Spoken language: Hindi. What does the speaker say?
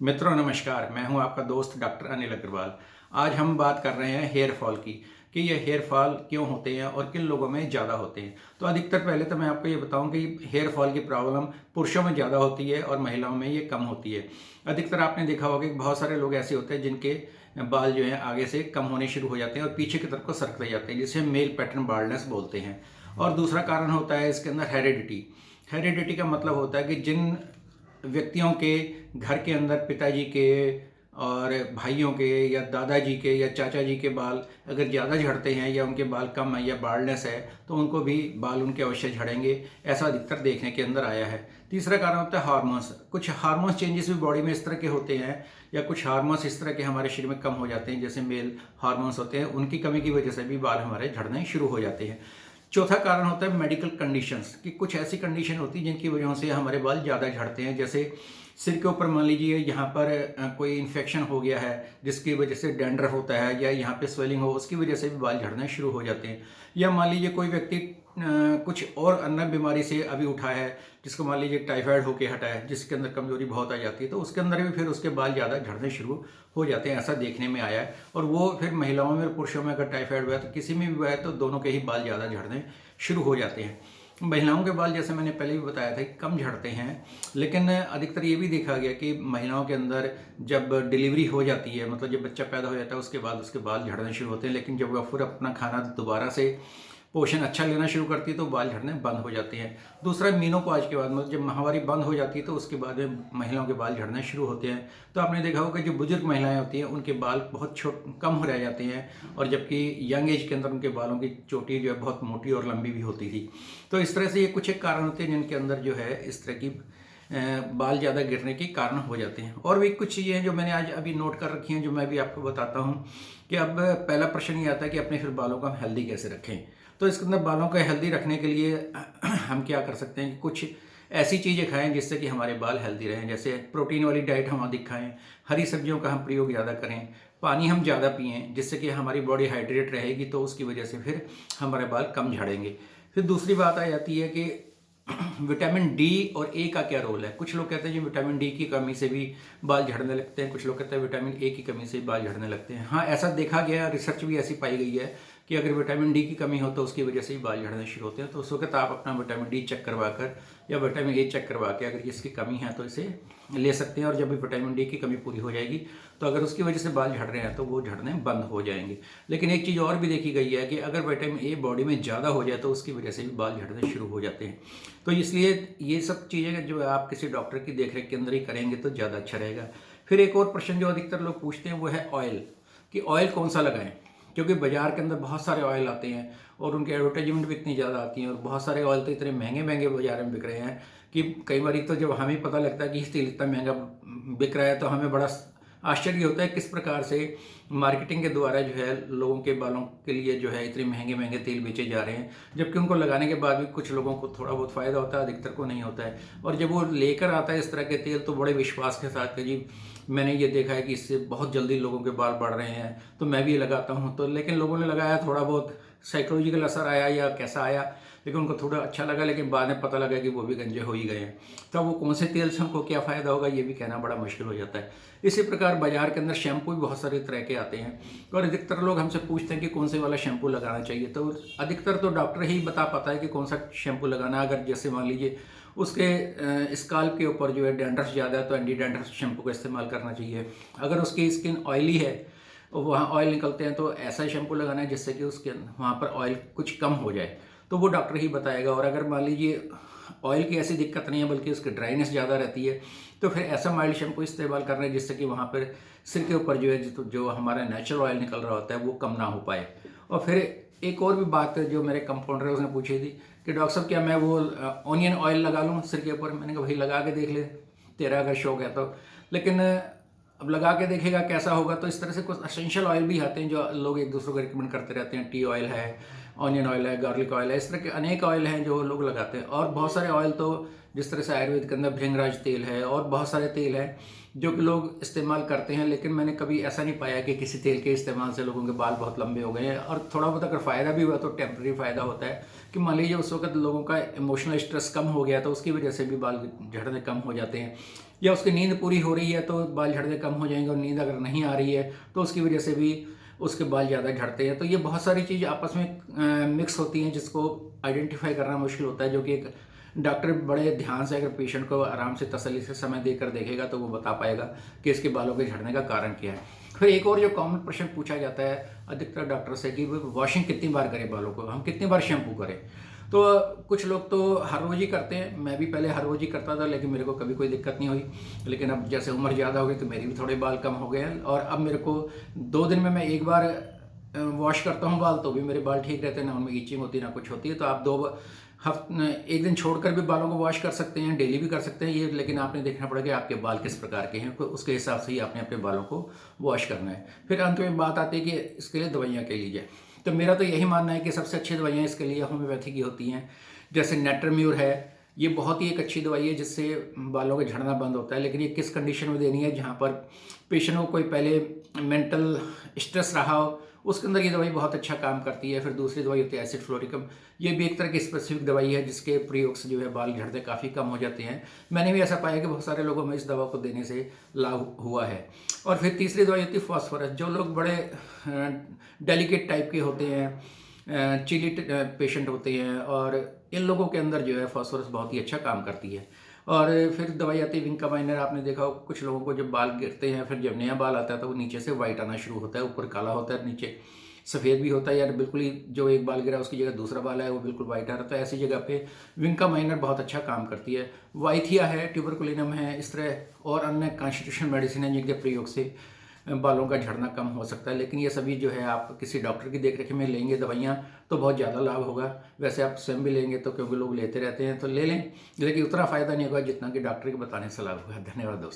मित्रों नमस्कार, मैं हूं आपका दोस्त डॉक्टर अनिल अग्रवाल। आज हम बात कर रहे हैं हेयर फॉल की कि ये हेयर फॉल क्यों होते हैं और किन लोगों में ज़्यादा होते हैं। तो अधिकतर पहले तो मैं आपको ये बताऊं कि हेयर फॉल की प्रॉब्लम पुरुषों में ज़्यादा होती है और महिलाओं में ये कम होती है। अधिकतर आपने देखा होगा कि बहुत सारे लोग ऐसे होते हैं जिनके बाल जो हैं आगे से कम होने शुरू हो जाते हैं और पीछे की तरफ को सरकते जाते हैं, जिसे मेल पैटर्न बाल्डनेस बोलते हैं। और दूसरा कारण होता है इसके अंदर हेरिडिटी। हेरिडिटी का मतलब होता है कि जिन व्यक्तियों के घर के अंदर पिताजी के और भाइयों के या दादाजी के या चाचा जी के बाल अगर ज़्यादा झड़ते हैं या उनके बाल कम है या बाल्डनेस है तो उनको भी बाल उनके अवश्य झड़ेंगे। ऐसा अधिकतर देखने के अंदर आया है। तीसरा कारण होता है हार्मोन्स। कुछ हार्मोन्स चेंजेस भी बॉडी में इस तरह के होते हैं या कुछ हार्मोन्स इस तरह के हमारे शरीर में कम हो जाते हैं, जैसे मेल हार्मोन्स होते हैं, उनकी कमी की वजह से भी बाल हमारे झड़ने शुरू हो जाते हैं। चौथा कारण होता है मेडिकल कंडीशंस, कि कुछ ऐसी कंडीशन होती है जिनकी वजह से हमारे बाल ज़्यादा झड़ते हैं। जैसे सिर के ऊपर मान लीजिए यहाँ पर कोई इन्फेक्शन हो गया है जिसकी वजह से डैंड्रफ होता है, या यहाँ पे स्वेलिंग हो, उसकी वजह से भी बाल झड़ने शुरू हो जाते हैं। या मान लीजिए कोई व्यक्ति कुछ और अन्य बीमारी से अभी उठा है, जिसको मान लीजिए टाइफाइड होके हटा है, जिसके अंदर कमजोरी बहुत आ जाती है, तो उसके अंदर भी फिर उसके बाल ज़्यादा झड़ने शुरू हो जाते हैं। ऐसा देखने में आया है। और वो फिर महिलाओं में और पुरुषों में अगर टाइफाइड हुआ है तो किसी में भी हुआ है तो दोनों के ही बाल ज़्यादा झड़ने शुरू हो जाते हैं। महिलाओं के बाल जैसे मैंने पहले भी बताया था कि कम झड़ते हैं, लेकिन अधिकतर ये भी देखा गया कि महिलाओं के अंदर जब डिलीवरी हो जाती है, मतलब जब बच्चा पैदा हो जाता है, उसके बाद उसके बाल झड़ने शुरू होते हैं। लेकिन जब वह फिर अपना खाना दोबारा से पोषण अच्छा लेना शुरू करती है तो बाल झड़ने बंद हो जाते हैं। दूसरा मेनोपॉज के बाद, मतलब जब माहवारी बंद हो जाती है तो उसके बाद में महिलाओं के बाल झड़ने शुरू होते हैं। तो आपने देखा होगा कि जो बुजुर्ग महिलाएं होती हैं उनके बाल बहुत कम हो रह जाते हैं, और जबकि यंग एज के अंदर उनके बालों की चोटी जो है बहुत मोटी और लंबी भी होती थी। तो इस तरह से ये कुछ एक कारण होते हैं जिनके अंदर जो है इस तरह की बाल ज़्यादा गिरने के कारण हो जाते हैं। और भी कुछ चीज़ें हैं जो मैंने आज अभी नोट कर रखी हैं, जो मैं भी आपको बताता हूँ। कि अब पहला प्रश्न ये आता है कि अपने फिर बालों को हम हेल्दी कैसे रखें। तो इसके अंदर बालों को हेल्दी रखने के लिए हम क्या कर सकते हैं कि कुछ ऐसी चीज़ें खाएं जिससे कि हमारे बाल हेल्दी रहें। जैसे प्रोटीन वाली डाइट हम अधिक खाएं, हरी सब्जियों का हम प्रयोग ज़्यादा करें, पानी हम ज़्यादा पिएं जिससे कि हमारी बॉडी हाइड्रेट रहेगी, तो उसकी वजह से फिर हमारे बाल कम झड़ेंगे। फिर दूसरी बात आ जाती है कि विटामिन डी और ए का क्या रोल है। कुछ लोग कहते हैं कि विटामिन डी की कमी से भी बाल झड़ने लगते हैं, कुछ लोग कहते हैं विटामिन ए की कमी से भी बाल झड़ने लगते हैं। हाँ, ऐसा देखा गया, रिसर्च भी ऐसी पाई गई है कि अगर विटामिन डी की कमी हो तो उसकी वजह से ही बाल झड़ने शुरू होते हैं। तो उस वक्त आप अपना विटामिन डी चेक करवा कर या विटामिन ए चेक करवा के अगर इसकी कमी है तो इसे ले सकते हैं। और जब भी विटामिन डी की कमी पूरी हो जाएगी तो अगर उसकी वजह से बाल झड़ रहे हैं तो वो झड़ने बंद हो जाएंगे। लेकिन एक चीज़ और भी देखी गई है कि अगर विटामिन ए बॉडी में ज़्यादा हो जाए तो उसकी वजह से भी बाल झड़ने शुरू हो जाते हैं। तो इसलिए ये सब चीज़ें जो आप किसी डॉक्टर की देखरेख के अंदर ही करेंगे तो ज़्यादा अच्छा रहेगा। फिर एक और प्रश्न जो अधिकतर लोग पूछते हैं वो है ऑयल, कि ऑयल कौन सा लगाएं। क्योंकि बाज़ार के अंदर बहुत सारे ऑयल आते हैं और उनके एडवर्टाइजमेंट भी इतनी ज़्यादा आती हैं, और बहुत सारे ऑयल तो इतने महंगे महंगे बाजार में बिक रहे हैं कि कई बार तो जब हमें पता लगता है कि तेल इतना महंगा बिक रहा है तो हमें बड़ा आश्चर्य होता है किस प्रकार से मार्केटिंग के द्वारा जो है लोगों के बालों के लिए जो है इतने महंगे महंगे तेल बेचे जा रहे हैं, जबकि उनको लगाने के बाद भी कुछ लोगों को थोड़ा बहुत फ़ायदा होता है, अधिकतर को नहीं होता है। और जब वो लेकर आता है इस तरह के तेल तो बड़े विश्वास के साथ कि जी मैंने ये देखा है कि इससे बहुत जल्दी लोगों के बाल बढ़ रहे हैं तो मैं भी ये लगाता हूँ। तो लेकिन लोगों ने लगाया, थोड़ा बहुत साइकोलॉजिकल असर आया या कैसा आया, लेकिन उनको थोड़ा अच्छा लगा, लेकिन बाद में पता लगा कि वो भी गंजे हो ही गए हैं। तो वो कौन से तेल से हमको क्या फ़ायदा होगा ये भी कहना बड़ा मुश्किल हो जाता है। इसी प्रकार बाजार के अंदर शैम्पू भी बहुत सारे तरह के आते हैं, और अधिकतर लोग हमसे पूछते हैं कि कौन से वाला शैम्पू लगाना चाहिए। तो अधिकतर तो डॉक्टर ही बता पाता है कि कौन सा शैम्पू लगाना। अगर जैसे मान लीजिए उसके स्काल्प के ऊपर जो है डैंड्रफ ज़्यादा है तो एंटी डैंड्रफ शैम्पू का इस्तेमाल करना चाहिए। अगर उसकी स्किन ऑयली है, वहाँ ऑयल निकलते हैं, तो ऐसा शैम्पू लगाना है जिससे कि उसके वहाँ पर ऑयल कुछ कम हो जाए, तो वो डॉक्टर ही बताएगा। और अगर मान लीजिए ऑयल की ऐसी दिक्कत नहीं है बल्कि उसकी ड्राइनेस ज़्यादा रहती है तो फिर ऐसा माइल्ड शैम्पू इस्तेमाल करना है जिससे कि वहाँ पर सिर के ऊपर जो है जो हमारा नेचुरल ऑयल निकल रहा होता है वो कम ना हो पाए। और फिर एक और भी बात जो मेरे कंपाउंडर उसने पूछी थी कि डॉक्टर साहब क्या मैं वो ऑनियन ऑयल लगा लूँ सिर के ऊपर। मैंने कहा भाई लगा के देख ले, तेरा अगर शौक है तो। लेकिन अब लगा के देखेगा कैसा होगा। तो इस तरह से कुछ असेंशियल ऑयल भी आते हैं जो लोग एक दूसरे को रिकमेंड करते रहते हैं। टी ऑयल है, ऑनियन ऑयल है, गार्लिक ऑयल है, इस तरह के अनेक ऑयल हैं जो लोग लगाते हैं। और बहुत सारे ऑयल तो जिस तरह से आयुर्वेद के अंदर भृंगराज तेल है और बहुत सारे तेल हैं जो कि लोग इस्तेमाल करते हैं, लेकिन मैंने कभी ऐसा नहीं पाया कि किसी तेल के इस्तेमाल से लोगों के बाल बहुत लंबे हो गए हैं। और थोड़ा बहुत अगर फ़ायदा भी हुआ तो टेम्प्रेरी फ़ायदा होता है कि मान लीजिए उस वक्त लोगों का इमोशनल स्ट्रेस कम हो गया तो उसकी वजह से भी बाल झड़ने कम हो जाते हैं, या उसकी नींद पूरी हो रही है तो बाल झड़ने कम हो जाएंगे, और नींद अगर नहीं आ रही है तो उसकी वजह से भी उसके बाल ज़्यादा झड़ते हैं। तो ये बहुत सारी चीज़ आपस में मिक्स होती हैं जिसको आइडेंटिफाई करना मुश्किल होता है, जो कि एक डॉक्टर बड़े ध्यान से अगर पेशेंट को आराम से तसल्ली से समय देकर देखेगा तो वो बता पाएगा कि इसके बालों के झड़ने का कारण क्या है। फिर एक और जो कॉमन प्रश्न पूछा जाता है अधिकतर डॉक्टर से कि वॉशिंग कितनी बार करें बालों को, हम कितनी बार शैम्पू करें। तो कुछ लोग तो हर रोज़ ही करते हैं, मैं भी पहले हर रोज़ ही करता था लेकिन मेरे को कभी कोई दिक्कत नहीं हुई। लेकिन अब जैसे उम्र ज़्यादा हो गई तो मेरे भी थोड़े बाल कम हो गए हैं, और अब मेरे को 2 दिन में मैं एक बार वॉश करता हूँ बाल तो भी मेरे बाल ठीक रहते हैं, ना उनमें ईचिंग होती है ना कुछ होती है। तो आप 1 दिन छोड़कर भी बालों को वॉश कर सकते हैं, डेली भी कर सकते हैं ये, लेकिन आपने देखना पड़ेगा कि आपके बाल किस प्रकार के हैं, तो उसके हिसाब से ही आपने अपने बालों को वॉश करना है। फिर अंत में बात आती है कि इसके लिए दवाइयाँ के लीजिए। तो मेरा तो यही मानना है कि सबसे अच्छी दवाइयाँ इसके लिए होम्योपैथी की होती हैं। जैसे नेटरम्यूर है, ये बहुत ही एक अच्छी दवाई है जिससे बालों का झड़ना बंद होता है। लेकिन ये किस कंडीशन में देनी है, जहाँ पर पेशेंट को कोई पहले मेंटल स्ट्रेस रहा हो, उसके अंदर ये दवाई बहुत अच्छा काम करती है। फिर दूसरी दवाई होती है एसिड फ्लोरिकम, ये भी एक तरह की स्पेसिफिक दवाई है जिसके प्रयोग से जो है बाल झड़ते काफ़ी कम हो जाते हैं। मैंने भी ऐसा पाया कि बहुत सारे लोगों में इस दवा को देने से लाभ हुआ है। और फिर तीसरी दवाई होती है फॉस्फोरस। जो लोग बड़े डेलिकेट टाइप के होते हैं, चिली पेशेंट होते हैं, और इन लोगों के अंदर जो है फॉस्फोरस बहुत ही अच्छा काम करती है। और फिर दवाई आती है विंका माइनर। आपने देखा हो कुछ लोगों को जब बाल गिरते हैं फिर जब नया बाल आता है तो वो नीचे से वाइट आना शुरू होता है, ऊपर काला होता है, नीचे सफ़ेद भी होता है, या बिल्कुल ही जो एक बाल गिरा उसकी जगह दूसरा बाल है वो बिल्कुल वाइट आ रहा है। तो ऐसी जगह पे विंका माइनर बहुत अच्छा काम करती है। वाइथिया है, ट्यूबरकुलिनम है, इस तरह और अन्य कॉन्स्टिट्यूशनल मेडिसिन है जिनके प्रयोग से बालों का झड़ना कम हो सकता है। लेकिन ये सभी जो है आप किसी डॉक्टर की देखरेख में लेंगे दवाइयाँ तो बहुत ज़्यादा लाभ होगा। वैसे आप स्वयं भी लेंगे तो क्योंकि लोग लेते रहते हैं तो ले लें, लेकिन उतना फ़ायदा नहीं होगा जितना कि डॉक्टर के बताने से लाभ होगा। धन्यवाद दोस्तों।